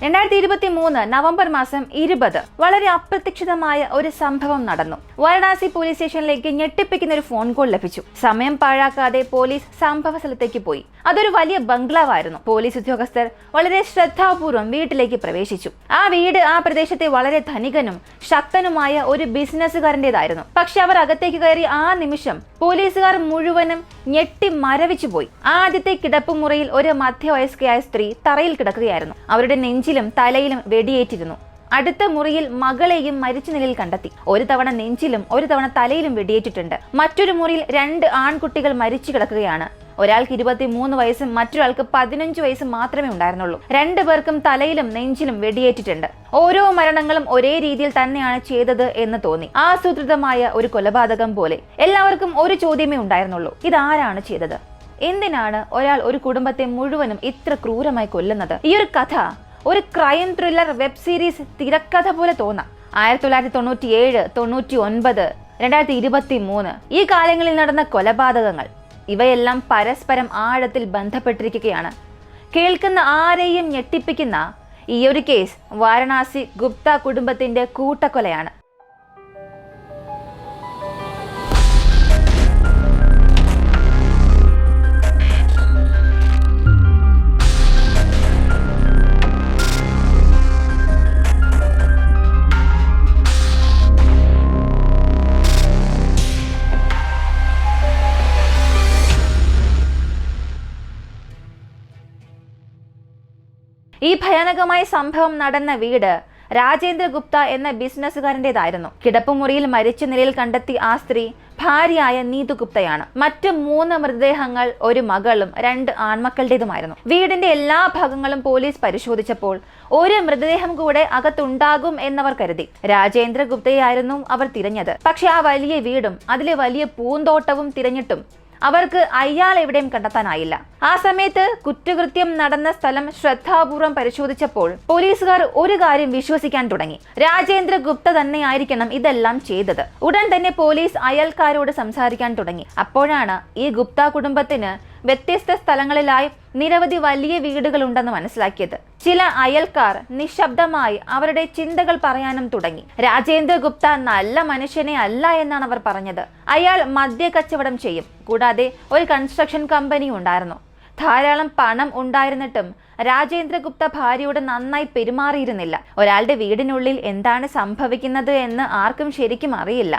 2023 November മാസം 20 വളരെ അപ്രതീക്ഷിതമായ ഒരു സംഭവം നടന്നു. വാരണാസി പോലീസ് സ്റ്റേഷനിലേക്ക് ഞെട്ടിപ്പിക്കുന്ന ഒരു ഫോൺ കോൾ ലഭിച്ചു. സമയം പാഴാക്കാതെ പോലീസ് സംഭവ സ്ഥലത്തേക്ക് പോയി. അതൊരു വലിയ ബംഗ്ലാവായിരുന്നു. പോലീസ് ഉദ്യോഗസ്ഥർ വളരെ ശ്രദ്ധാപൂർവം വീട്ടിലേക്ക് പ്രവേശിച്ചു. ആ വീട് ആ പ്രദേശത്തെ വളരെ ധനികനും ശക്തനുമായ ഒരു ബിസിനസ്സുകാരൻ്റെതായിരുന്നു. പക്ഷെ അവർ അകത്തേക്ക് കയറി ആ നിമിഷം പോലീസുകാർ മുഴുവനും ഞെട്ടി മരവിച്ചുപോയി. ആദ്യത്തെ കിടപ്പുമുറിയിൽ ഒരു മധ്യവയസ്കയായ സ്ത്രീ തറയിൽ കിടക്കുകയായിരുന്നു. അവരുടെ നെഞ്ചിലും തലയിലും വെടിയേറ്റിരുന്നു. അടുത്ത മുറിയിൽ മകളെയും മരിച്ച നിലയിൽ കണ്ടെത്തി. ഒരു തവണ നെഞ്ചിലും ഒരു തവണ തലയിലും വെടിയേറ്റിട്ടുണ്ട്. മറ്റൊരു മുറിയിൽ 2 ആൺകുട്ടികൾ മരിച്ചു കിടക്കുകയാണ്. ഒരാൾക്ക് 23 വയസ്സും മറ്റൊരാൾക്ക് 15 വയസ്സും മാത്രമേ ഉണ്ടായിരുന്നുള്ളൂ. 2 പേർക്കും തലയിലും നെഞ്ചിലും വെടിയേറ്റിട്ടുണ്ട്. ഓരോ മരണങ്ങളും ഒരേ രീതിയിൽ തന്നെയാണ് ചെയ്തത് എന്ന് തോന്നി. ആസൂത്രിതമായ ഒരു കൊലപാതകം പോലെ. എല്ലാവർക്കും ഒരു ചോദ്യമേ ഉണ്ടായിരുന്നുള്ളൂ: ഇതാരാണ് ചെയ്തത്? എന്തിനാണ് ഒരാൾ ഒരു കുടുംബത്തെ മുഴുവനും ഇത്ര ക്രൂരമായി കൊല്ലുന്നത്? ഈ ഒരു കഥ ഒരു ക്രൈം ത്രില്ലർ വെബ് സീരീസ് തിരക്കഥ പോലെ തോന്നാം. 1997, 99, 2023 ഈ കാലങ്ങളിൽ നടന്ന കൊലപാതകങ്ങൾ ഇവയെല്ലാം പരസ്പരം ആഴത്തിൽ ബന്ധപ്പെട്ടിരിക്കുകയാണ്. കേൾക്കുന്ന ആരെയും ഞെട്ടിപ്പിക്കുന്ന ഈ ഒരു കേസ് വാരണാസി ഗുപ്ത കുടുംബത്തിന്റെ കൂട്ടക്കൊലയാണ്. ഈ ഭയാനകമായ സംഭവം നടന്ന വീട് രാജേന്ദ്ര ഗുപ്ത എന്ന ബിസിനസ്സുകാരൻ്റെതായിരുന്നു. കിടപ്പുമുറിയിൽ മരിച്ച നിലയിൽ കണ്ടെത്തിയ ആ സ്ത്രീ ഭാര്യയായ നീതു ഗുപ്തയാണ്. മറ്റ് 3 മൃതദേഹങ്ങൾ ഒരു മകളും 2 ആൺമക്കളുടേതുമായിരുന്നു. വീടിന്റെ എല്ലാ ഭാഗങ്ങളും പോലീസ് പരിശോധിച്ചപ്പോൾ ഒരു മൃതദേഹം കൂടെ അകത്തുണ്ടാകും എന്നവർ കരുതി. രാജേന്ദ്ര ഗുപ്തയായിരുന്നു അവർ തിരഞ്ഞത്. പക്ഷെ ആ വലിയ വീടും അതിലെ വലിയ പൂന്തോട്ടവും തിരഞ്ഞിട്ടും അവർക്ക് അയാൾ എവിടെയും കണ്ടെത്താനായില്ല. ആ സമയത്ത് കുറ്റകൃത്യം നടന്ന സ്ഥലം ശ്രദ്ധാപൂർവം പരിശോധിച്ചപ്പോൾ പോലീസുകാർ ഒരു കാര്യം വിശ്വസിക്കാൻ തുടങ്ങി: രാജേന്ദ്ര ഗുപ്ത തന്നെയായിരിക്കണം ഇതെല്ലാം ചെയ്തത്. ഉടൻ തന്നെ പോലീസ് അയൽക്കാരോട് സംസാരിക്കാൻ തുടങ്ങി. അപ്പോഴാണ് ഈ ഗുപ്ത കുടുംബത്തിന് വ്യത്യസ്ത സ്ഥലങ്ങളിലായി നിരവധി വലിയ വീടുകൾ ഉണ്ടെന്ന് മനസ്സിലാക്കിയത്. ചില അയൽക്കാർ നിശബ്ദമായി അവരുടെ ചിന്തകൾ പറയാനും തുടങ്ങി. രാജേന്ദ്ര ഗുപ്ത നല്ല മനുഷ്യനെ അല്ല എന്നാണ് അവർ പറഞ്ഞത്. അയാൾ മദ്യ കച്ചവടം ചെയ്യും. കൂടാതെ ഒരു കൺസ്ട്രക്ഷൻ കമ്പനി ഉണ്ടായിരുന്നു. ധാരാളം പണം ഉണ്ടായിരുന്നിട്ടും രാജേന്ദ്ര ഗുപ്ത ഭാര്യയോട് നന്നായി പെരുമാറിയിരുന്നില്ല. ഒരാളുടെ വീടിനുള്ളിൽ എന്താണ് സംഭവിക്കുന്നത് എന്ന് ആർക്കും ശരിക്കും അറിയില്ല.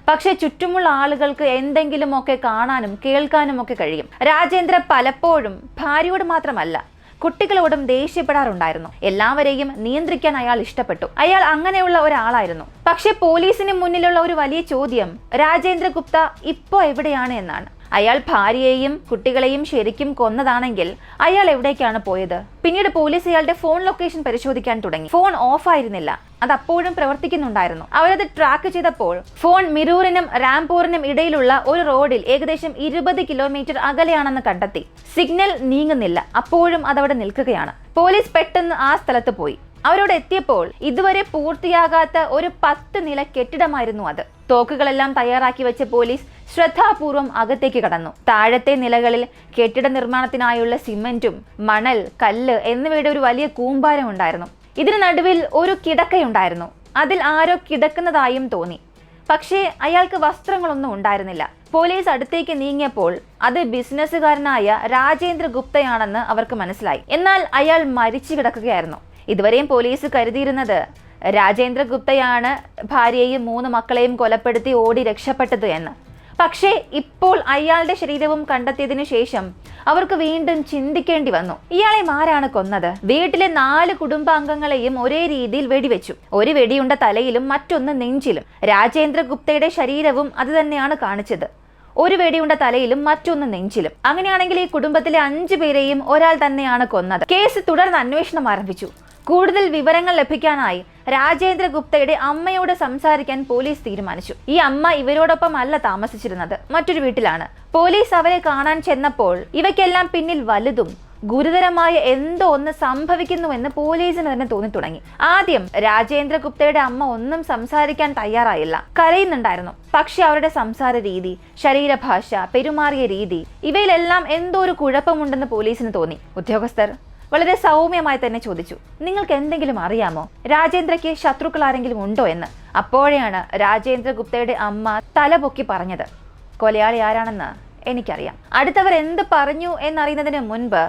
പക്ഷെ ചുറ്റുമുള്ള ആളുകൾക്ക് എന്തെങ്കിലുമൊക്കെ കാണാനും കേൾക്കാനും ഒക്കെ കഴിയും. രാജേന്ദ്ര പലപ്പോഴും ഭാര്യയോട് മാത്രമല്ല കുട്ടികളോടും ദേഷ്യപ്പെടാറുണ്ടായിരുന്നു. എല്ലാവരെയും നിയന്ത്രിക്കാൻ അയാൾ ഇഷ്ടപ്പെട്ടു. അയാൾ അങ്ങനെയുള്ള ഒരാളായിരുന്നു. പക്ഷെ പോലീസിന് മുന്നിലുള്ള ഒരു വലിയ ചോദ്യം രാജേന്ദ്ര ഗുപ്ത ഇപ്പോൾ എവിടെയാണ് എന്നാണ്. അയാൾ ഭാര്യയെയും കുട്ടികളെയും ശരിക്കും കൊന്നതാണെങ്കിൽ അയാൾ എവിടേക്കാണ് പോയത്? പിന്നീട് പോലീസ് അയാളുടെ ഫോൺ ലൊക്കേഷൻ പരിശോധിക്കാൻ തുടങ്ങി. ഫോൺ ഓഫ് ആയിരുന്നില്ല, അത് അപ്പോഴും പ്രവർത്തിക്കുന്നുണ്ടായിരുന്നു. അവരത് ട്രാക്ക് ചെയ്തപ്പോൾ ഫോൺ മിരൂറിനും റാംപൂറിനും ഇടയിലുള്ള ഒരു റോഡിൽ ഏകദേശം 20 കിലോമീറ്റർ അകലെയാണെന്ന് കണ്ടെത്തി. സിഗ്നൽ നീങ്ങുന്നില്ല, അപ്പോഴും അതവിടെ നിൽക്കുകയാണ്. പോലീസ് പെട്ടെന്ന് ആ സ്ഥലത്ത് പോയി. അവരോട് എത്തിയപ്പോൾ ഇതുവരെ പൂർത്തിയാകാത്ത ഒരു 10 നില കെട്ടിടമായിരുന്നു അത്. തോക്കുകളെല്ലാം തയ്യാറാക്കി വെച്ച പോലീസ് ശ്രദ്ധാപൂർവം അകത്തേക്ക് കടന്നു. താഴത്തെ നിലകളിൽ കെട്ടിട നിർമ്മാണത്തിനായുള്ള സിമന്റും മണൽ, കല്ല് എന്നിവയുടെ ഒരു വലിയ കൂമ്പാരം ഉണ്ടായിരുന്നു. ഇതിന് നടുവിൽ ഒരു കിടക്കയുണ്ടായിരുന്നു. അതിൽ ആരോ കിടക്കുന്നതായും തോന്നി. പക്ഷേ അയാൾക്ക് വസ്ത്രങ്ങളൊന്നും ഉണ്ടായിരുന്നില്ല. പോലീസ് അടുത്തേക്ക് നീങ്ങിയപ്പോൾ അത് ബിസിനസ്സുകാരനായ രാജേന്ദ്ര ഗുപ്തയാണെന്ന് അവർക്ക് മനസ്സിലായി. എന്നാൽ അയാൾ മരിച്ചു കിടക്കുകയായിരുന്നു. ഇതുവരെയും പോലീസ് കരുതിയിരുന്നത് രാജേന്ദ്ര ഗുപ്തയാണ് ഭാര്യയെയും 3 മക്കളെയും കൊലപ്പെടുത്തി ഓടി രക്ഷപ്പെട്ടത് എന്ന്. പക്ഷേ ഇപ്പോൾ അയാളുടെ ശരീരവും കണ്ടെത്തിയതിനു ശേഷം അവർക്ക് വീണ്ടും ചിന്തിക്കേണ്ടി വന്നു: ഇയാളെ ആരാണ് കൊന്നത്? വീട്ടിലെ 4 കുടുംബാംഗങ്ങളെയും ഒരേ രീതിയിൽ വെടിവെച്ചു. ഒരു വെടിയുണ്ട തലയിലും മറ്റൊന്ന് നെഞ്ചിലും. രാജേന്ദ്ര ഗുപ്തയുടെ ശരീരവും അത് തന്നെയാണ് കാണിച്ചത്. ഒരു വെടിയുണ്ട തലയിലും മറ്റൊന്ന് നെഞ്ചിലും. അങ്ങനെയാണെങ്കിൽ ഈ കുടുംബത്തിലെ 5 പേരെയും ഒരാൾ തന്നെയാണ് കൊന്നത്. കേസ് തുടർന്ന് അന്വേഷണം ആരംഭിച്ചു. കൂടുതൽ വിവരങ്ങൾ ലഭിക്കാനായി രാജേന്ദ്ര ഗുപ്തയുടെ അമ്മയോട് സംസാരിക്കാൻ പോലീസ് തീരുമാനിച്ചു. ഈ അമ്മ ഇവരോടൊപ്പം അല്ല താമസിച്ചിരുന്നത്, മറ്റൊരു വീട്ടിലാണ്. പോലീസ് അവരെ കാണാൻ ചെന്നപ്പോൾ ഇവയ്ക്കെല്ലാം പിന്നിൽ വലുതും ഗുരുതരമായ എന്തോ ഒന്ന് സംഭവിക്കുന്നുവെന്ന് പോലീസിന് തന്നെ തോന്നി തുടങ്ങി. ആദ്യം രാജേന്ദ്ര ഗുപ്തയുടെ അമ്മ ഒന്നും സംസാരിക്കാൻ തയ്യാറായില്ല, കരയുന്നുണ്ടായിരുന്നു. പക്ഷെ അവരുടെ സംസാര രീതി, ശരീരഭാഷ, പെരുമാറിയ രീതി, ഇവയിലെല്ലാം എന്തോ ഒരു കുഴപ്പമുണ്ടെന്ന് പോലീസിന് തോന്നി. ഉദ്യോഗസ്ഥർ വളരെ സൗമ്യമായി തന്നെ ചോദിച്ചു, നിങ്ങൾക്ക് എന്തെങ്കിലും അറിയാമോ? രാജേന്ദ്രയ്ക്ക് ശത്രുക്കൾ ആരെങ്കിലും ഉണ്ടോ എന്ന്. അപ്പോഴെയാണ് രാജേന്ദ്ര ഗുപ്തയുടെ അമ്മ തലപൊക്കി പറഞ്ഞത്, കൊലയാളി ആരാണെന്ന് എനിക്കറിയാം. അടുത്തവർ എന്ത് പറഞ്ഞു എന്നറിയുന്നതിന് മുൻപ്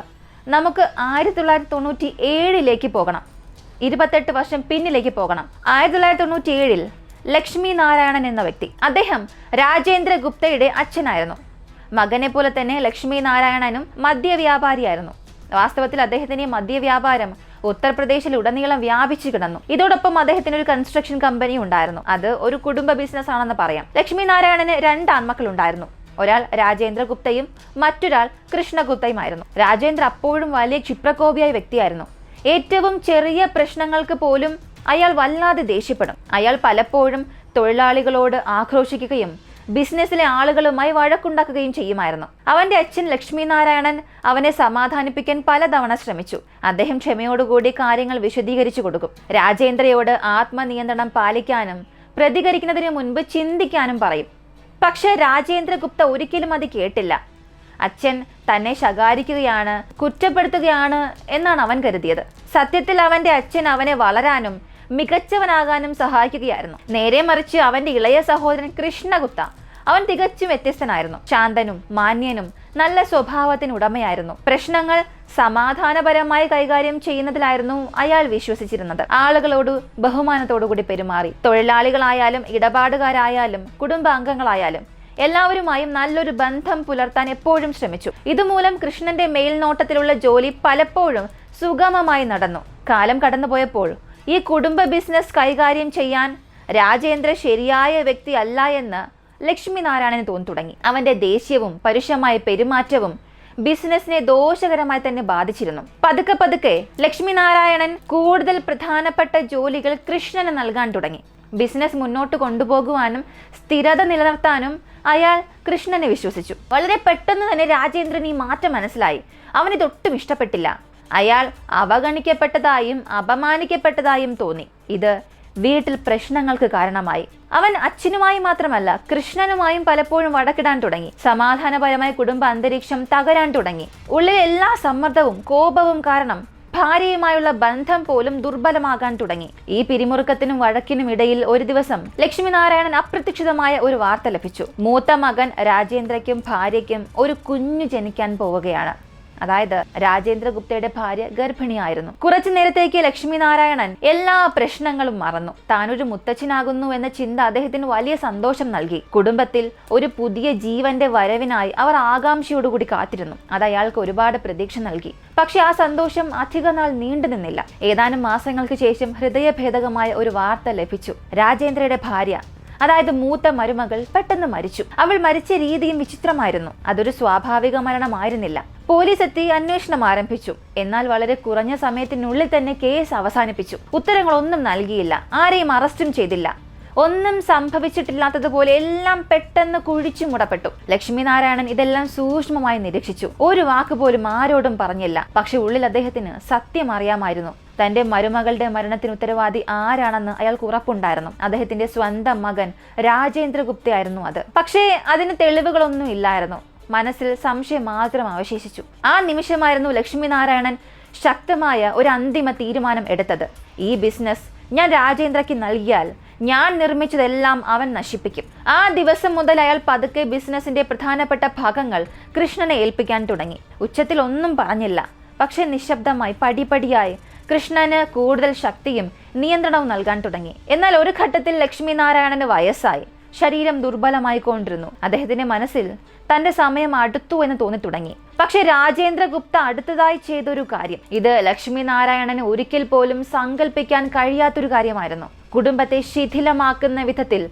നമുക്ക് 1997 പോകണം. 28 വർഷം പിന്നിലേക്ക് പോകണം. 1997 ലക്ഷ്മി നാരായണൻ എന്ന വ്യക്തി, അദ്ദേഹം രാജേന്ദ്ര ഗുപ്തയുടെ അച്ഛനായിരുന്നു. മകനെ പോലെ തന്നെ ലക്ഷ്മി നാരായണനും മദ്യവ്യാപാരിയായിരുന്നു. വാസ്തവത്തിൽ അദ്ദേഹത്തിന്റെ മദ്യവ്യാപാരം ഉത്തർപ്രദേശിൽ ഉടനീളം വ്യാപിച്ചു കിടന്നു. ഇതോടൊപ്പം അദ്ദേഹത്തിന് ഒരു കൺസ്ട്രക്ഷൻ കമ്പനി ഉണ്ടായിരുന്നു. അത് ഒരു കുടുംബ ബിസിനസ് ആണെന്ന് പറയാം. ലക്ഷ്മി നാരായണന് 2 ആൺമക്കൾ ഉണ്ടായിരുന്നു. ഒരാൾ രാജേന്ദ്ര ഗുപ്തയും മറ്റൊരാൾ കൃഷ്ണഗുപ്തയുമായിരുന്നു. രാജേന്ദ്ര അപ്പോഴും വലിയ ക്ഷിപ്രകോപിയായ വ്യക്തിയായിരുന്നു. ഏറ്റവും ചെറിയ പ്രശ്നങ്ങൾക്ക് പോലും അയാൾ വല്ലാതെ ദേഷ്യപ്പെടും. അയാൾ പലപ്പോഴും തൊഴിലാളികളോട് ആക്രോശിക്കുകയും ബിസിനസ്സിലെ ആളുകളുമായി വഴക്കുണ്ടാക്കുകയും ചെയ്യുമായിരുന്നു. അവന്റെ അച്ഛൻ ലക്ഷ്മി നാരായണൻ അവനെ സമാധാനിപ്പിക്കാൻ പലതവണ ശ്രമിച്ചു. അദ്ദേഹം ക്ഷമയോടുകൂടി കാര്യങ്ങൾ വിശദീകരിച്ചു കൊടുക്കും. രാജേന്ദ്രയോട് ആത്മനിയന്ത്രണം പാലിക്കാനും പ്രതികരിക്കുന്നതിന് മുൻപ് ചിന്തിക്കാനും പറയും. പക്ഷെ രാജേന്ദ്ര ഗുപ്ത ഒരിക്കലും അത് കേട്ടില്ല. അച്ഛൻ തന്നെ ശകാരിക്കുകയാണ്, കുറ്റപ്പെടുത്തുകയാണ് എന്നാണ് അവൻ കരുതിയത്. സത്യത്തിൽ അവന്റെ അച്ഛൻ അവനെ വളരാനും മികച്ചവനാകാനും സഹായിക്കുകയായിരുന്നു. നേരെ മറിച്ച് അവന്റെ ഇളയ സഹോദരൻ കൃഷ്ണഗുപ്ത, അവൻ തികച്ചും വ്യത്യസ്തനായിരുന്നു. ശാന്തനും മാന്യനും നല്ല സ്വഭാവത്തിന് ഉടമയായിരുന്നു. പ്രശ്നങ്ങൾ സമാധാനപരമായി കൈകാര്യം ചെയ്യുന്നതിലായിരുന്നു അയാൾ വിശ്വസിച്ചിരുന്നത്. ആളുകളോട് ബഹുമാനത്തോടുകൂടി പെരുമാറി. തൊഴിലാളികളായാലും ഇടപാടുകാരായാലും കുടുംബാംഗങ്ങളായാലും എല്ലാവരുമായും നല്ലൊരു ബന്ധം പുലർത്താൻ എപ്പോഴും ശ്രമിച്ചു. ഇതുമൂലം കൃഷ്ണന്റെ മേൽനോട്ടത്തിലുള്ള ജോലി പലപ്പോഴും സുഗമമായി നടന്നു. കാലം കടന്നുപോയപ്പോൾ ഈ കുടുംബ ബിസിനസ് കൈകാര്യം ചെയ്യാൻ രാജേന്ദ്ര ശരിയായ വ്യക്തി അല്ല എന്ന് ലക്ഷ്മി നാരായണന് തോന്നി തുടങ്ങി. അവന്റെ ദേഷ്യവും പരുഷമായ പെരുമാറ്റവും ബിസിനസിനെ ദോഷകരമായി തന്നെ ബാധിച്ചിരുന്നു. പതുക്കെ പതുക്കെ ലക്ഷ്മി നാരായണൻ കൂടുതൽ പ്രധാനപ്പെട്ട ജോലികൾ കൃഷ്ണന് നൽകാൻ തുടങ്ങി. ബിസിനസ് മുന്നോട്ട് കൊണ്ടുപോകുവാനും സ്ഥിരത നിലനിർത്താനും അയാൾ കൃഷ്ണനെ വിശ്വസിച്ചു. വളരെ പെട്ടെന്ന് തന്നെ രാജേന്ദ്രൻ ഈ മാറ്റം മനസ്സിലായി. അവനിതൊട്ടും ഇഷ്ടപ്പെട്ടില്ല. അയാൾ അവഗണിക്കപ്പെട്ടതായും അപമാനിക്കപ്പെട്ടതായും തോന്നി. ഇത് വീട്ടിൽ പ്രശ്നങ്ങൾക്ക് കാരണമായി. അവൻ അച്ഛനുമായി മാത്രമല്ല കൃഷ്ണനുമായും പലപ്പോഴും വഴക്കിടാൻ തുടങ്ങി. സമാധാനപരമായ കുടുംബ അന്തരീക്ഷം തകരാൻ തുടങ്ങി. ഉള്ളിലെ എല്ലാ സമ്മർദ്ദവും കോപവും കാരണം ഭാര്യയുമായുള്ള ബന്ധം പോലും ദുർബലമാകാൻ തുടങ്ങി. ഈ പിരിമുറുക്കത്തിനും വഴക്കിനും ഇടയിൽ ഒരു ദിവസം ലക്ഷ്മി നാരായണൻ അപ്രതീക്ഷിതമായ ഒരു വാർത്ത ലഭിച്ചു. മൂത്ത മകൻ രാജേന്ദ്രയ്ക്കും ഭാര്യയ്ക്കും ഒരു കുഞ്ഞു ജനിക്കാൻ പോവുകയാണ്. അതായത് രാജേന്ദ്ര ഗുപ്തയുടെ ഭാര്യ ഗർഭിണിയായിരുന്നു. കുറച്ചു നേരത്തേക്ക് ലക്ഷ്മി നാരായണൻ എല്ലാ പ്രശ്നങ്ങളും മറന്നു. താനൊരു മുത്തച്ഛനാകുന്നു എന്ന ചിന്ത അദ്ദേഹത്തിന് വലിയ സന്തോഷം നൽകി. കുടുംബത്തിൽ ഒരു പുതിയ ജീവന്റെ വരവിനായി അവർ ആകാംക്ഷയോടുകൂടി കാത്തിരുന്നു. അത് അയാൾക്ക് ഒരുപാട് പ്രതീക്ഷ നൽകി. പക്ഷെ ആ സന്തോഷം അധികനാൾ നീണ്ടു നിന്നില്ല. ഏതാനും മാസങ്ങൾക്ക് ശേഷം ഹൃദയഭേദകമായ ഒരു വാർത്ത ലഭിച്ചു. രാജേന്ദ്രയുടെ ഭാര്യ, അതായത് മൂത്ത മരുമകൾ പെട്ടെന്ന് മരിച്ചു. അവൾ മരിച്ച രീതിയും വിചിത്രമായിരുന്നു. അതൊരു സ്വാഭാവിക മരണമായിരുന്നില്ല. പോലീസ് എത്തി അന്വേഷണം ആരംഭിച്ചു. എന്നാൽ വളരെ കുറഞ്ഞ സമയത്തിനുള്ളിൽ തന്നെ കേസ് അവസാനിപ്പിച്ചു. ഉത്തരങ്ങളൊന്നും നൽകിയില്ല. ആരെയും അറസ്റ്റും ചെയ്തില്ല. ഒന്നും സംഭവിച്ചിട്ടില്ലാത്തതുപോലെ എല്ലാം പെട്ടെന്ന് കുഴിച്ചു മുടപ്പെട്ടു. ലക്ഷ്മി നാരായണൻ ഇതെല്ലാം സൂക്ഷ്മമായി നിരീക്ഷിച്ചു. ഒരു വാക്ക് പോലും ആരോടും പറഞ്ഞില്ല. പക്ഷെ ഉള്ളിൽ അദ്ദേഹത്തിന് സത്യം അറിയാമായിരുന്നു. തന്റെ മരുമകളുടെ മരണത്തിന് ഉത്തരവാദി ആരാണെന്ന് അയാൾക്ക് ഉറപ്പുണ്ടായിരുന്നു. അദ്ദേഹത്തിന്റെ സ്വന്തം മകൻ രാജേന്ദ്ര ഗുപ്തയായിരുന്നു അത്. പക്ഷേ അതിന് തെളിവുകളൊന്നും ഇല്ലായിരുന്നു. മനസ്സിൽ സംശയം മാത്രം അവശേഷിച്ചു. ആ നിമിഷമായിരുന്നു ലക്ഷ്മി നാരായണൻ ശക്തമായ ഒരു അന്തിമ തീരുമാനം എടുത്തത്. ഈ ബിസിനസ് ഞാൻ രാജേന്ദ്രയ്ക്ക് നൽകിയാൽ ഞാൻ നിർമ്മിച്ചതെല്ലാം അവൻ നശിപ്പിക്കും. ആ ദിവസം മുതൽ അയാൾ പതുക്കെ ബിസിനസിന്റെ പ്രധാനപ്പെട്ട ഭാഗങ്ങൾ കൃഷ്ണനെ ഏൽപ്പിക്കാൻ തുടങ്ങി. ഉച്ചത്തിൽ ഒന്നും പറഞ്ഞില്ല. പക്ഷെ നിശബ്ദമായി പടിപടിയായി കൃഷ്ണന് കൂടുതൽ ശക്തിയും നിയന്ത്രണവും നൽകാൻ തുടങ്ങി. എന്നാൽ ഒരു ഘട്ടത്തിൽ ലക്ഷ്മി നാരായണന് വയസ്സായി. ശരീരം ദുർബലമായി കൊണ്ടിരുന്നു. അദ്ദേഹത്തിന്റെ മനസ്സിൽ തന്റെ സമയം അടുത്തു എന്ന് തോന്നി തുടങ്ങി. പക്ഷെ രാജേന്ദ്ര ഗുപ്ത അടുത്തതായി ചെയ്തൊരു കാര്യം, ഇത് ലക്ഷ്മി നാരായണന് ഒരിക്കൽ പോലും സങ്കല്പിക്കാൻ കഴിയാത്തൊരു കാര്യമായിരുന്നു. കുടുംബത്തെ ശിഥിലമാക്കുന്ന വിധത്തിൽ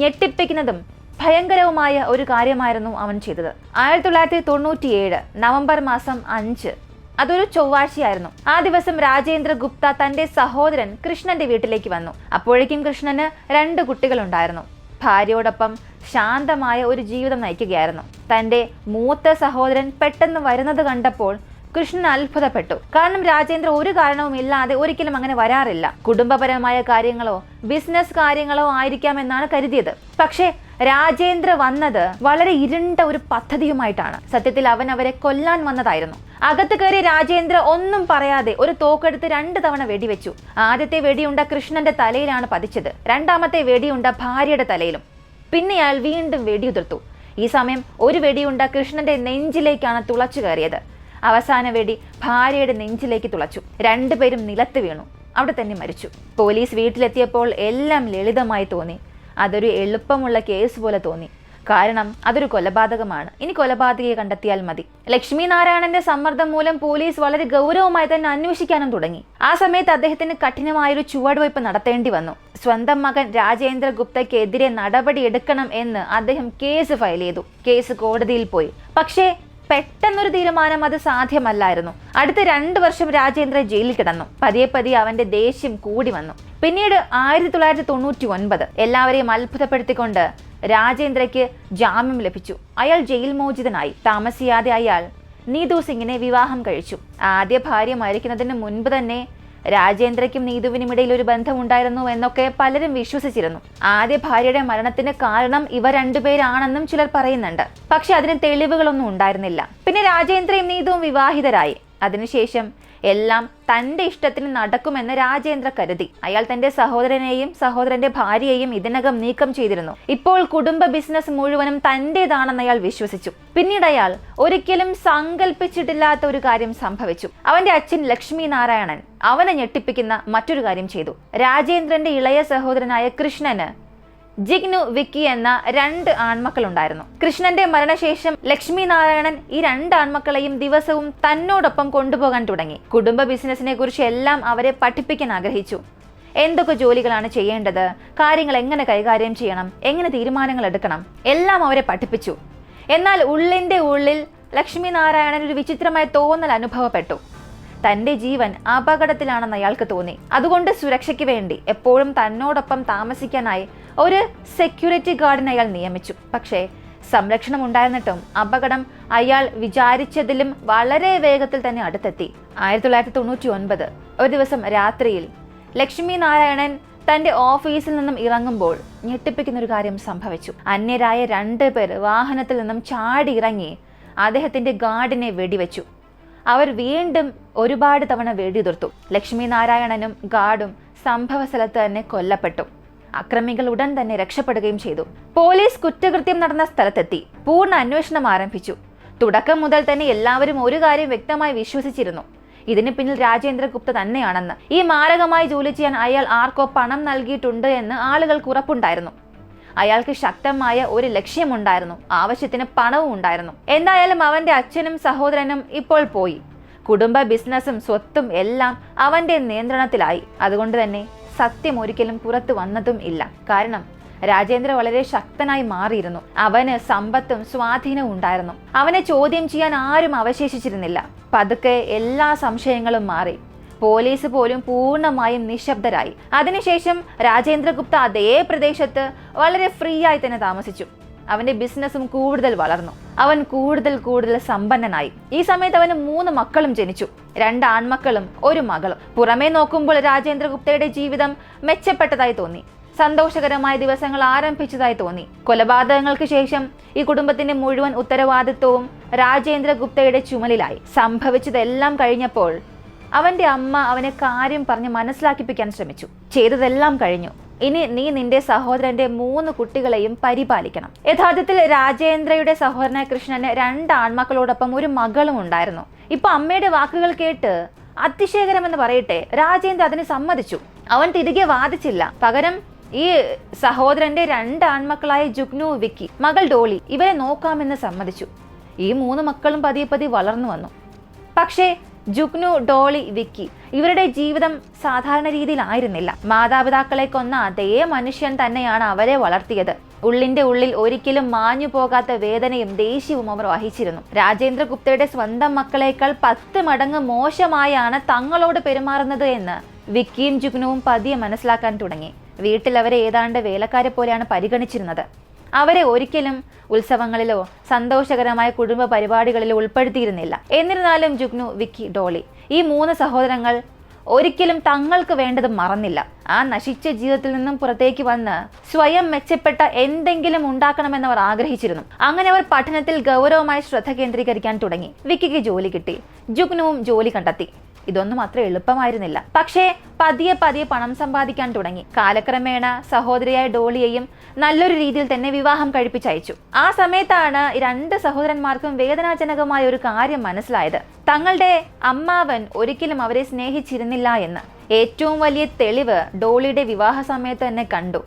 ഞെട്ടിപ്പിക്കുന്നതും ഭയങ്കരവുമായ ഒരു കാര്യമായിരുന്നു അവൻ ചെയ്തത്. 1997 നവംബർ മാസം 5 അതൊരു ചൊവ്വാഴ്ചയായിരുന്നു. ആ ദിവസം രാജേന്ദ്ര ഗുപ്ത തന്റെ സഹോദരൻ കൃഷ്ണന്റെ വീട്ടിലേക്ക് വന്നു. അപ്പോഴേക്കും കൃഷ്ണന് 2 കുട്ടികളുണ്ടായിരുന്നു. ഭാര്യയോടൊപ്പം ശാന്തമായ ഒരു ജീവിതം നയിക്കുകയായിരുന്നു. തന്റെ മൂത്ത സഹോദരൻ പെട്ടെന്ന് വരുന്നത് കണ്ടപ്പോൾ കൃഷ്ണൻ അത്ഭുതപ്പെട്ടു. കാരണം രാജേന്ദ്ര ഒരു കാരണവും ഇല്ലാതെ ഒരിക്കലും അങ്ങനെ വരാറില്ല. കുടുംബപരമായ കാര്യങ്ങളോ ബിസിനസ് കാര്യങ്ങളോ ആയിരിക്കാമെന്നാണ് കരുതിയത്. പക്ഷേ രാജേന്ദ്ര വന്നത് വളരെ ഇരുണ്ട ഒരു പദ്ധതിയുമായിട്ടാണ്. സത്യത്തിൽ അവൻ അവരെ കൊല്ലാൻ വന്നതായിരുന്നു. അകത്ത് കയറി രാജേന്ദ്ര ഒന്നും പറയാതെ ഒരു തോക്കെടുത്ത് 2 തവണ വെടിവെച്ചു. ആദ്യത്തെ വെടിയുണ്ട കൃഷ്ണന്റെ തലയിലാണ് പതിച്ചത്. രണ്ടാമത്തെ വെടിയുണ്ട ഭാര്യയുടെ തലയിലും. പിന്നെ അയാൾ വീണ്ടും വെടിയുതിർത്തു. ഈ സമയം ഒരു വെടിയുണ്ട കൃഷ്ണന്റെ നെഞ്ചിലേക്കാണ് തുളച്ചു കയറിയത്. അവസാന വെടി ഭാര്യയുടെ നെഞ്ചിലേക്ക് തുളച്ചു. 2 പേരും നിലത്ത് വീണു. അവിടെ തന്നെ മരിച്ചു. പോലീസ് വീട്ടിലെത്തിയപ്പോൾ എല്ലാം ലളിതമായി തോന്നി. അതൊരു എളുപ്പമുള്ള കേസ് പോലെ തോന്നി. കാരണം അതൊരു കൊലപാതകമാണ്. ഇനി കൊലപാതകയെ കണ്ടെത്തിയാൽ മതി. ലക്ഷ്മി നാരായണന്റെ സമ്മർദ്ദം മൂലം പോലീസ് വളരെ ഗൗരവമായി തന്നെ അന്വേഷിക്കാനും തുടങ്ങി. ആ സമയത്ത് അദ്ദേഹത്തിന് കഠിനമായൊരു ചുവടുവയ്പ് നടത്തേണ്ടി വന്നു. സ്വന്തം മകൻ രാജേന്ദ്ര ഗുപ്തയ്ക്കെതിരെ നടപടിയെടുക്കണം എന്ന് അദ്ദേഹം കേസ് ഫയൽ ചെയ്തു. കേസ് കോടതിയിൽ പോയി. പക്ഷേ പെട്ടെന്നൊരു തീരുമാനം അത് സാധ്യമല്ലായിരുന്നു. അടുത്ത 2 വർഷം രാജേന്ദ്ര ജയിലിൽ കിടന്നു. പതിയെ പതിയെ അവന്റെ ദേഷ്യം കൂടി വന്നു. പിന്നീട് 1999 എല്ലാവരെയും അത്ഭുതപ്പെടുത്തിക്കൊണ്ട് രാജേന്ദ്രയ്ക്ക് ജാമ്യം ലഭിച്ചു. അയാൾ ജയിൽ മോചിതനായി. താമസിയാതെ അയാൾ നീതു സിംഗിനെ വിവാഹം കഴിച്ചു. ആദ്യ ഭാര്യ മരിക്കുന്നതിന് മുൻപ് തന്നെ രാജേന്ദ്രയ്ക്കും നീതുവിനും ഇടയിൽ ഒരു ബന്ധമുണ്ടായിരുന്നു എന്നൊക്കെ പലരും വിശ്വസിച്ചിരുന്നു. ആദ്യ ഭാര്യയുടെ മരണത്തിന് കാരണം ഇവ 2 പേരാണെന്നും ചിലർ പറയുന്നുണ്ട്. പക്ഷെ അതിന് തെളിവുകളൊന്നും ഉണ്ടായിരുന്നില്ല. പിന്നെ രാജേന്ദ്രയും നീതുവും വിവാഹിതരായി. അതിനുശേഷം എല്ലാം തന്റെ ഇഷ്ടത്തിന് നടക്കുമെന്ന് രാജേന്ദ്ര കരുതി. അയാൾ തന്റെ സഹോദരനെയും സഹോദരന്റെ ഭാര്യയെയും ഇതിനകം നീക്കം ചെയ്തിരുന്നു. ഇപ്പോൾ കുടുംബ ബിസിനസ് മുഴുവനും തന്റേതാണെന്ന് അയാൾ വിശ്വസിച്ചു. പിന്നീട് അയാൾ ഒരിക്കലും സങ്കല്പിച്ചിട്ടില്ലാത്ത ഒരു കാര്യം സംഭവിച്ചു. അവന്റെ അച്ഛൻ ലക്ഷ്മി നാരായണൻ അവനെ ഞെട്ടിപ്പിക്കുന്ന മറ്റൊരു കാര്യം ചെയ്തു. രാജേന്ദ്രന്റെ ഇളയ സഹോദരനായ കൃഷ്ണന് ജിഗ്നു, വിക്കി എന്ന 2 ആൺമക്കളുണ്ടായിരുന്നു. കൃഷ്ണന്റെ മരണശേഷം ലക്ഷ്മി നാരായണൻ ഈ 2 ആൺമക്കളെയും ദിവസവും തന്നോടൊപ്പം കൊണ്ടുപോകാൻ തുടങ്ങി. കുടുംബ ബിസിനസിനെ കുറിച്ച് എല്ലാം അവരെ പഠിപ്പിക്കാൻ ആഗ്രഹിച്ചു. എന്തൊക്കെ ജോലികളാണ് ചെയ്യേണ്ടത്, കാര്യങ്ങൾ എങ്ങനെ കൈകാര്യം ചെയ്യണം, എങ്ങനെ തീരുമാനങ്ങൾ എടുക്കണം, എല്ലാം അവരെ പഠിപ്പിച്ചു. എന്നാൽ ഉള്ളിന്റെ ഉള്ളിൽ ലക്ഷ്മി നാരായണൻ ഒരു വിചിത്രമായ തോന്നൽ അനുഭവപ്പെട്ടു. തന്റെ ജീവൻ അപകടത്തിലാണെന്ന് അയാൾക്ക് തോന്നി. അതുകൊണ്ട് സുരക്ഷയ്ക്ക് വേണ്ടി എപ്പോഴും തന്നോടൊപ്പം താമസിക്കാനായി ഒരു സെക്യൂരിറ്റി ഗാർഡിനെ അയാൾ നിയമിച്ചു. പക്ഷേ സംരക്ഷണം ഉണ്ടായിരുന്നിട്ടും അപകടം അയാൾ വിചാരിച്ചതിലും വളരെ വേഗത്തിൽ തന്നെ അടുത്തെത്തി. 1999 ഒരു ദിവസം രാത്രിയിൽ ലക്ഷ്മി നാരായണൻ തന്റെ ഓഫീസിൽ നിന്നും ഇറങ്ങുമ്പോൾ ഞെട്ടിപ്പിക്കുന്ന ഒരു കാര്യം സംഭവിച്ചു. അന്യരായ 2 പേർ വാഹനത്തിൽ നിന്നും ചാടി ഇറങ്ങി അദ്ദേഹത്തിന്റെ ഗാർഡിനെ വെടിവെച്ചു. അവർ വീണ്ടും ഒരുപാട് തവണ വെടിയുതിർത്തു. ലക്ഷ്മി നാരായണനും ഗാർഡും സംഭവ സ്ഥലത്ത് തന്നെ കൊല്ലപ്പെട്ടു. അക്രമികൾ ഉടൻ തന്നെ രക്ഷപ്പെടുകയും ചെയ്തു. പോലീസ് കുറ്റകൃത്യം നടന്ന സ്ഥലത്തെത്തി പൂർണ്ണ അന്വേഷണം ആരംഭിച്ചു. തുടക്കം മുതൽ തന്നെ എല്ലാവരും ഒരു കാര്യം വ്യക്തമായി വിശ്വസിച്ചിരുന്നു. ഇതിന് പിന്നിൽ രാജേന്ദ്ര ഗുപ്ത തന്നെയാണെന്ന്. ഈ മാരകമായി ജോലി ചെയ്യാൻ അയാൾ ആർക്കോ പണം നൽകിയിട്ടുണ്ട് എന്ന് ആളുകൾക്ക് ഉറപ്പുണ്ടായിരുന്നു. അയാൾക്ക് ശക്തമായ ഒരു ലക്ഷ്യമുണ്ടായിരുന്നു. ആവശ്യത്തിന് പണവും ഉണ്ടായിരുന്നു. എന്തായാലും അവന്റെ അച്ഛനും സഹോദരനും ഇപ്പോൾ പോയി. കുടുംബ ബിസിനസ്സും സ്വത്തും എല്ലാം അവന്റെ നിയന്ത്രണത്തിലായി. അതുകൊണ്ട് തന്നെ സത്യം ഒരിക്കലും പുറത്തു വന്നതും ഇല്ല. കാരണം രാജേന്ദ്ര വളരെ ശക്തനായി മാറിയിരുന്നു. അവന് സമ്പത്തും സ്വാധീനവും ഉണ്ടായിരുന്നു. അവനെ ചോദ്യം ചെയ്യാൻ ആരും അവശേഷിച്ചിരുന്നില്ല. പതുക്കെ എല്ലാ സംശയങ്ങളും മാറി. പോലീസ് പോലും പൂർണ്ണമായും നിശബ്ദരായി. അതിനുശേഷം രാജേന്ദ്ര ഗുപ്ത അതേ പ്രദേശത്ത് വളരെ ഫ്രീ ആയി തന്നെ താമസിച്ചു. അവന്റെ ബിസിനസ്സും കൂടുതൽ വളർന്നു. അവൻ കൂടുതൽ സമ്പന്നനായി. ഈ സമയത്ത് അവന് 3 മക്കളും ജനിച്ചു. 2 ആൺമക്കളും 1 മകളും. പുറമേ നോക്കുമ്പോൾ രാജേന്ദ്ര ഗുപ്തയുടെ ജീവിതം മെച്ചപ്പെട്ടതായി തോന്നി. സന്തോഷകരമായ ദിവസങ്ങൾ ആരംഭിച്ചതായി തോന്നി. കൊലപാതകങ്ങൾക്ക് ശേഷം ഈ കുടുംബത്തിന്റെ മുഴുവൻ ഉത്തരവാദിത്വവും രാജേന്ദ്ര ഗുപ്തയുടെ ചുമലിലായി. സംഭവിച്ചതെല്ലാം കഴിഞ്ഞപ്പോൾ അവന്റെ അമ്മ അവനെ കാര്യം പറഞ്ഞ് മനസ്സിലാക്കിപ്പിക്കാൻ ശ്രമിച്ചു. ചെയ്തതെല്ലാം കഴിഞ്ഞു. ഇനി നീ നിന്റെ സഹോദരന്റെ 3 കുട്ടികളെയും പരിപാലിക്കണം. യഥാർത്ഥത്തിൽ രാജേന്ദ്രയുടെ സഹോദരനായ കൃഷ്ണന് 2 ആൺമക്കളോടൊപ്പം 1 മകളും ഉണ്ടായിരുന്നു. ഇപ്പൊ അമ്മയുടെ വാക്കുകൾ കേട്ട് അതിശയകരമെന്ന് പറയട്ടെ, രാജേന്ദ്ര അതിന് സമ്മതിച്ചു. അവൻ തിരികെ വാദിച്ചില്ല. പകരം ഈ സഹോദരന്റെ 2 ആൺമക്കളായ ജുഗ്നു, വിക്കി, മകൾ ഡോളി ഇവരെ നോക്കാമെന്ന് സമ്മതിച്ചു. ഈ 3 മക്കളും പതിയെ വളർന്നു വന്നു. പക്ഷേ ജുഗ്നു, ഡോളി, വിക്കി ഇവരുടെ ജീവിതം സാധാരണ രീതിയിലായിരുന്നില്ല. മാതാപിതാക്കളെ കൊന്ന അതേ മനുഷ്യൻ തന്നെയാണ് അവരെ വളർത്തിയത്. ഉള്ളിന്റെ ഉള്ളിൽ ഒരിക്കലും മാഞ്ഞു പോകാത്ത വേദനയും ദേഷ്യവും അവർ വഹിച്ചിരുന്നു. രാജേന്ദ്ര ഗുപ്തയുടെ സ്വന്തം മക്കളേക്കാൾ 10 മടങ്ങ് മോശമായാണ് തങ്ങളോട് പെരുമാറുന്നത് എന്ന് വിക്കിയും ജുഗ്നുവും പതിയെ മനസ്സിലാക്കാൻ തുടങ്ങി. വീട്ടിൽ അവരെ ഏതാണ്ട് വേലക്കാരെ പോലെയാണ് പരിഗണിച്ചിരുന്നത്. അവരെ ഒരിക്കലും ഉത്സവങ്ങളിലോ സന്തോഷകരമായ കുടുംബ പരിപാടികളിലോ ഉൾപ്പെടുത്തിയിരുന്നില്ല. എന്നിരുന്നാലും ജുഗ്നു, വിക്കി, ഡോളി ഈ 3 സഹോദരങ്ങൾ ഒരിക്കലും തങ്ങൾക്ക് വേണ്ടത് മറന്നില്ല. ആ നശിച്ച ജീവിതത്തിൽ നിന്നും പുറത്തേക്ക് വന്ന് സ്വയം മെച്ചപ്പെട്ട എന്തെങ്കിലും ഉണ്ടാക്കണമെന്ന് അവർ ആഗ്രഹിച്ചിരുന്നു. അങ്ങനെ അവർ പഠനത്തിൽ ഗൗരവമായി ശ്രദ്ധ കേന്ദ്രീകരിക്കാൻ തുടങ്ങി. വിക്കിക്ക് ജോലി കിട്ടി. ജുഗ്നുവും ജോലി കണ്ടെത്തി. ഇതൊന്നും അത്ര എളുപ്പമായിരുന്നില്ല. പക്ഷേ പതിയെ പണം സമ്പാദിക്കാൻ തുടങ്ങി. കാലക്രമേണ സഹോദരിയായ ഡോളിയെയും നല്ലൊരു രീതിയിൽ തന്നെ വിവാഹം കഴിപ്പിച്ചയച്ചു. ആ സമയത്താണ് രണ്ട് സഹോദരന്മാർക്കും വേദനാജനകമായ ഒരു കാര്യം മനസ്സിലായത്. തങ്ങളുടെ അമ്മാവൻ ഒരിക്കലും അവരെ സ്നേഹിച്ചിരുന്നില്ല എന്ന്. ഏറ്റവും വലിയ തെളിവ് ഡോളിയുടെ വിവാഹ സമയത്ത് തന്നെ കണ്ടു.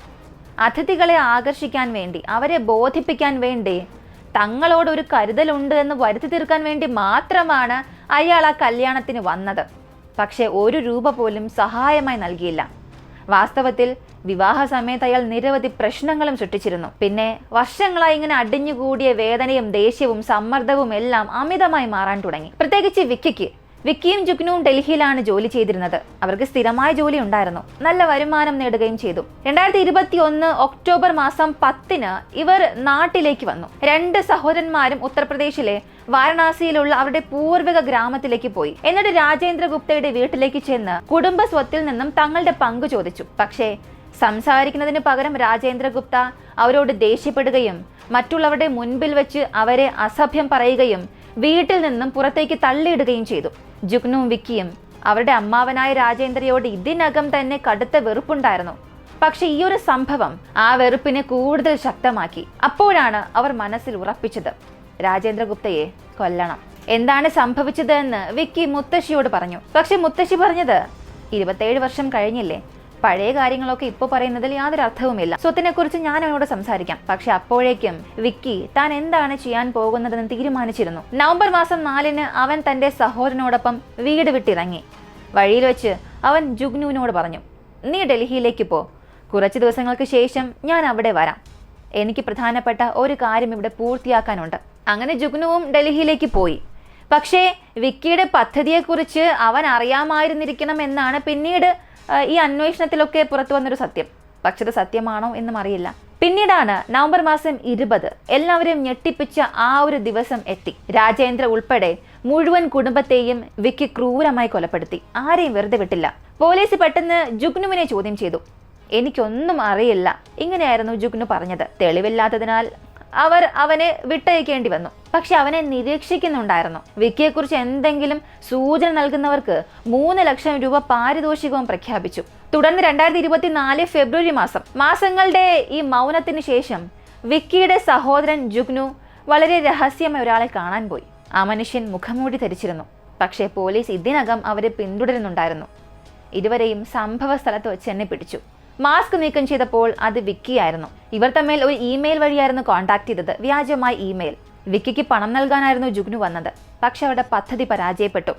അതിഥികളെ ആകർഷിക്കാൻ വേണ്ടി, അവരെ ബോധിപ്പിക്കാൻ വേണ്ടി, തങ്ങളോട് ഒരു കരുതലുണ്ട് എന്ന് വരുത്തി തീർക്കാൻ വേണ്ടി മാത്രമാണ് അയാൾ ആ കല്യാണത്തിന് വന്നത്. പക്ഷെ ഒരു രൂപ പോലും സഹായമായി നൽകിയില്ല. വാസ്തവത്തിൽ വിവാഹ സമയത്ത് അയാൾ നിരവധി പ്രശ്നങ്ങളും സൃഷ്ടിച്ചിരുന്നു. പിന്നെ വർഷങ്ങളായി ഇങ്ങനെ അടിഞ്ഞുകൂടിയ വേദനയും ദേഷ്യവും സമ്മർദ്ദവും എല്ലാം അമിതമായി മാറാൻ തുടങ്ങി. പ്രത്യേകിച്ച് വിക്കിയും ജുഗ്നുവും ഡൽഹിയിലാണ് ജോലി ചെയ്തിരുന്നത്. അവർക്ക് സ്ഥിരമായ ജോലി ഉണ്ടായിരുന്നു. നല്ല വരുമാനം നേടുകയും ചെയ്തു. 2021 ഒക്ടോബർ മാസം 10 ഇവർ നാട്ടിലേക്ക് വന്നു. രണ്ട് സഹോദരന്മാരും ഉത്തർപ്രദേശിലെ വാരണാസിയിലുള്ള അവരുടെ പൂർവിക ഗ്രാമത്തിലേക്ക് പോയി. എന്നിട്ട് രാജേന്ദ്ര ഗുപ്തയുടെ വീട്ടിലേക്ക് ചെന്ന് കുടുംബ സ്വത്തിൽ നിന്നും തങ്ങളുടെ പങ്കു ചോദിച്ചു. പക്ഷേ സംസാരിക്കുന്നതിന് പകരം രാജേന്ദ്ര ഗുപ്ത അവരോട് ദേഷ്യപ്പെടുകയും മറ്റുള്ളവരുടെ മുൻപിൽ വെച്ച് അവരെ അസഭ്യം പറയുകയും വീട്ടിൽ നിന്നും പുറത്തേക്ക് തള്ളിയിടുകയും ചെയ്തു. ജുഗ്നുവും വിക്കിയും അവരുടെ അമ്മാവനായ രാജേന്ദ്രയോട് ഇതിനകം തന്നെ കടുത്ത വെറുപ്പുണ്ടായിരുന്നു. പക്ഷെ ഈ ഒരു സംഭവം ആ വെറുപ്പിനെ കൂടുതൽ ശക്തമാക്കി. അപ്പോഴാണ് അവർ മനസ്സിൽ ഉറപ്പിച്ചത്, രാജേന്ദ്രഗുപ്തയെ കൊല്ലണം. എന്താണ് സംഭവിച്ചത് എന്ന് വിക്കി മുത്തശ്ശിയോട് പറഞ്ഞു. പക്ഷെ മുത്തശ്ശി പറഞ്ഞത്, 27 വർഷം കഴിഞ്ഞില്ലേ, പഴയ കാര്യങ്ങളൊക്കെ ഇപ്പോൾ പറയുന്നതിൽ യാതൊരു അർത്ഥവുമില്ല. സ്വത്തിനെ കുറിച്ച് ഞാൻ അവനോട് സംസാരിക്കാം. പക്ഷെ അപ്പോഴേക്കും വിക്കി താൻ എന്താണ് ചെയ്യാൻ പോകുന്നതെന്ന് തീരുമാനിച്ചിരുന്നു. നവംബർ മാസം 4 അവൻ തന്റെ സഹോദരനോടൊപ്പം വീട് വിട്ടിറങ്ങി. വഴിയിൽ വെച്ച് അവൻ ജുഗ്നുവിനോട് പറഞ്ഞു, നീ ഡൽഹിയിലേക്ക് പോ. കുറച്ച് ദിവസങ്ങൾക്ക് ശേഷം ഞാൻ അവിടെ വരാം. എനിക്ക് പ്രധാനപ്പെട്ട ഒരു കാര്യം ഇവിടെ പൂർത്തിയാക്കാനുണ്ട്. അങ്ങനെ ജുഗ്നുവും ഡൽഹിയിലേക്ക് പോയി. പക്ഷേ വിക്കിയുടെ പദ്ധതിയെക്കുറിച്ച് അവൻ അറിയാമായിരുന്നിരിക്കണം എന്നാണ് പിന്നീട് ഈ അന്വേഷണത്തിലൊക്കെ പുറത്തു വന്നൊരു സത്യം. പക്ഷെ അത് സത്യമാണോ എന്നും അറിയില്ല. പിന്നീടാണ് നവംബർ മാസം 20 എല്ലാവരെയും ഞെട്ടിപ്പിച്ച ആ ഒരു ദിവസം എത്തി. രാജേന്ദ്ര ഉൾപ്പെടെ മുഴുവൻ കുടുംബത്തെയും വിക്കി ക്രൂരമായി കൊലപ്പെടുത്തി. ആരെയും വെറുതെ വിട്ടില്ല. പോലീസ് പെട്ടെന്ന് ജുഗ്നുവിനെ ചോദ്യം ചെയ്തു. എനിക്കൊന്നും അറിയില്ല, ഇങ്ങനെയായിരുന്നു ജുഗ്നു പറഞ്ഞത്. തെളിവില്ലാത്തതിനാൽ അവർ അവനെ വിട്ടയക്കേണ്ടി വന്നു. പക്ഷെ അവനെ നിരീക്ഷിക്കുന്നുണ്ടായിരുന്നു. വിക്കിയെക്കുറിച്ച് എന്തെങ്കിലും സൂചന നൽകുന്നവർക്ക് 3 ലക്ഷം രൂപ പാരിതോഷികവും പ്രഖ്യാപിച്ചു. തുടർന്ന് 2024 ഫെബ്രുവരി മാസങ്ങളുടെ ഈ മൗനത്തിന് ശേഷം വിക്കിയുടെ സഹോദരൻ ജുഗ്നു വളരെ രഹസ്യമായി ഒരാളെ കാണാൻ പോയി. ആ മനുഷ്യൻ മുഖംമൂടി ധരിച്ചിരുന്നു. പക്ഷേ പോലീസ് ഇതിനകം അവരെ പിന്തുടരുന്നുണ്ടായിരുന്നു. ഇരുവരെയും സംഭവ സ്ഥലത്ത് വെച്ച് എന്നെ പിടിച്ചു. മാസ്ക് നീക്കം ചെയ്തപ്പോൾ അത് വിക്കിയായിരുന്നു. ഇവർ തമ്മിൽ ഒരു ഇമെയിൽ വഴിയായിരുന്നു കോൺടാക്ട് ചെയ്തത്, വ്യാജമായ ഇമെയിൽ. വിക്കിക്ക് പണം നൽകാനായിരുന്നു ജുഗ്നു വന്നത്. പക്ഷെ അവരുടെ പദ്ധതി പരാജയപ്പെട്ടു.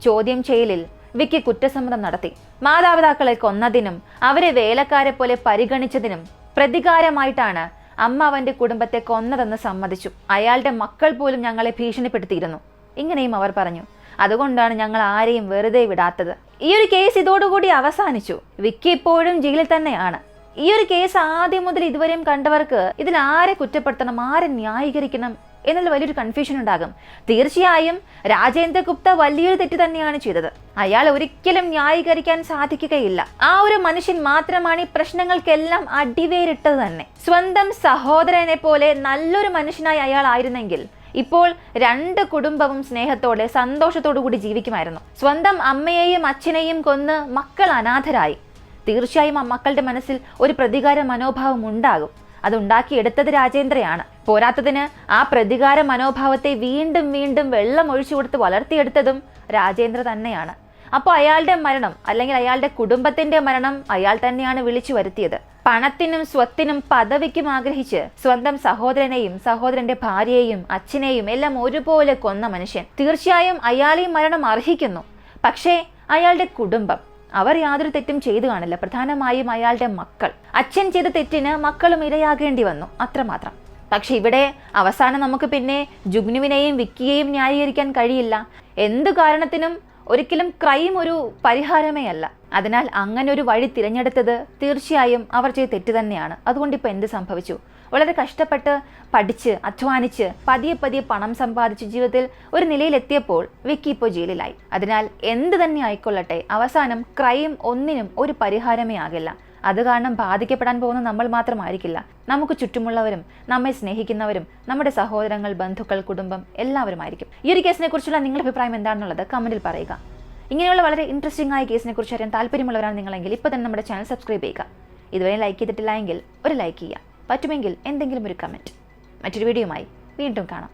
ചോദ്യം ചെയ്യലിൽ വിക്കി കുറ്റസമ്മതം നടത്തി. മാതാപിതാക്കളെ കൊന്നതിനും അവരെ വേലക്കാരെ പോലെ പരിഗണിച്ചതിനും പ്രതികാരമായിട്ടാണ് അമ്മ അവന്റെ കുടുംബത്തെ കൊന്നതെന്ന് സമ്മതിച്ചു. അയാളുടെ മക്കൾ പോലും ഞങ്ങളെ ഭീഷണിപ്പെടുത്തിയിരുന്നു. ഇങ്ങനെയും അവർ പറഞ്ഞു. അതുകൊണ്ടാണ് ഞങ്ങൾ ആരെയും വെറുതെ വിടാത്തത്. ഈ ഒരു കേസ് ഇതോടുകൂടി അവസാനിച്ചു. വിക്കി ഇപ്പോഴും ജയിലിൽ തന്നെയാണ്. ഈ ഒരു കേസ് ആദ്യം മുതൽ ഇതുവരെയും കണ്ടവർക്ക് ഇതിൽ ആരെ കുറ്റപ്പെടുത്തണം, ആരെ ന്യായീകരിക്കണം എന്നുള്ള വലിയൊരു കൺഫ്യൂഷൻ ഉണ്ടാകും. തീർച്ചയായും രാജേന്ദ്ര ഗുപ്ത വലിയൊരു തെറ്റ് തന്നെയാണ് ചെയ്തത്. അയാൾ ഒരിക്കലും ന്യായീകരിക്കാൻ സാധിക്കുകയില്ല. ആ ഒരു മനുഷ്യൻ മാത്രമാണ് ഈ പ്രശ്നങ്ങൾക്കെല്ലാം അടിവേരിട്ടത് തന്നെ. സ്വന്തം സഹോദരനെ പോലെ നല്ലൊരു മനുഷ്യനായി അയാൾ ആയിരുന്നെങ്കിൽ ഇപ്പോൾ രണ്ട് കുടുംബവും സ്നേഹത്തോടെ സന്തോഷത്തോടു കൂടി ജീവിക്കുമായിരുന്നു. സ്വന്തം അമ്മയെയും അച്ഛനെയും കൊന്ന് മക്കൾ അനാഥരായി. തീർച്ചയായും ആ മക്കളുടെ മനസ്സിൽ ഒരു പ്രതികാര മനോഭാവം ഉണ്ടാകും. അതുണ്ടാക്കിയെടുത്തത് രാജേന്ദ്രയാണ്. പോരാത്തതിന് ആ പ്രതികാര മനോഭാവത്തെ വീണ്ടും വീണ്ടും വെള്ളം ഒഴിച്ചു കൊടുത്ത് വളർത്തിയെടുത്തതും രാജേന്ദ്ര തന്നെയാണ്. അപ്പോൾ അയാളുടെ മരണം അല്ലെങ്കിൽ അയാളുടെ കുടുംബത്തിന്റെ മരണം അയാൾ തന്നെയാണ് വിളിച്ചു വരുത്തിയത്. പണത്തിനും സ്വത്തിനും പദവിക്കും ആഗ്രഹിച്ച് സ്വന്തം സഹോദരനെയും സഹോദരന്റെ ഭാര്യയെയും അച്ഛനെയും എല്ലാം ഒരുപോലെ കൊന്ന മനുഷ്യൻ. തീർച്ചയായും അയാൾ ഈ മരണം അർഹിക്കുന്നു. പക്ഷേ അയാളുടെ കുടുംബം, അവർ യാതൊരു തെറ്റും ചെയ്തു കാണില്ല. പ്രധാനമായും അയാളുടെ മക്കൾ. അച്ഛൻ ചെയ്ത തെറ്റിന് മക്കളും ഇരയാകേണ്ടി വന്നു, അത്രമാത്രം. പക്ഷെ ഇവിടെ അവസാനം നമുക്ക് പിന്നെ ജുഗ്നുവിനെയും വിക്കിയെയും ന്യായീകരിക്കാൻ കഴിയില്ല. എന്തു കാരണത്തിനും ഒരിക്കലും ക്രൈം ഒരു പരിഹാരമേ അല്ല. അതിനാൽ അങ്ങനെ ഒരു വഴി തിരഞ്ഞെടുത്തത് തീർച്ചയായും അവർ ചെയ്ത തെറ്റ് തന്നെയാണ്. അതുകൊണ്ട് ഇപ്പൊ എന്ത് സംഭവിച്ചു? വളരെ കഷ്ടപ്പെട്ട് പഠിച്ച് അധ്വാനിച്ച് പതിയെ പണം സമ്പാദിച്ച് ജീവിതത്തിൽ ഒരു നിലയിലെത്തിയപ്പോൾ വിക്കി ഇപ്പോൾ ജയിലിലായി. അതിനാൽ എന്ത് തന്നെ ആയിക്കൊള്ളട്ടെ, അവസാനം ക്രൈം ഒന്നിനും ഒരു പരിഹാരമേ ആകില്ല. അത് കാരണം ബാധിക്കപ്പെടാൻ പോകുന്ന നമ്മൾ മാത്രമായിരിക്കില്ല, നമുക്ക് ചുറ്റുമുള്ളവരും നമ്മെ സ്നേഹിക്കുന്നവരും നമ്മുടെ സഹോദരങ്ങൾ, ബന്ധുക്കൾ, കുടുംബം എല്ലാവരുമായിരിക്കും. ഈ ഒരു കേസിനെ കുറിച്ചുള്ള നിങ്ങളുടെ അഭിപ്രായം എന്താണെന്നുള്ളത് കമന്റിൽ പറയുക. ഇങ്ങനെയുള്ള വളരെ ഇൻട്രസ്റ്റിംഗ് ആയ കേസിനെ കുറിച്ച് അറിയാൻ താല്പര്യമുള്ളവരാണ് നിങ്ങളെങ്കിൽ ഇപ്പോൾ തന്നെ നമ്മുടെ ചാനൽ സബ്സ്ക്രൈബ് ചെയ്യുക. ഇതുവരെ ലൈക്ക് ചെയ്തിട്ടില്ല എങ്കിൽ ഒരു ലൈക്ക് ചെയ്യുക, പറ്റുമെങ്കിൽ എന്തെങ്കിലും ഒരു കമന്റ്. മറ്റൊരു വീഡിയോയുമായി വീണ്ടും കാണാം.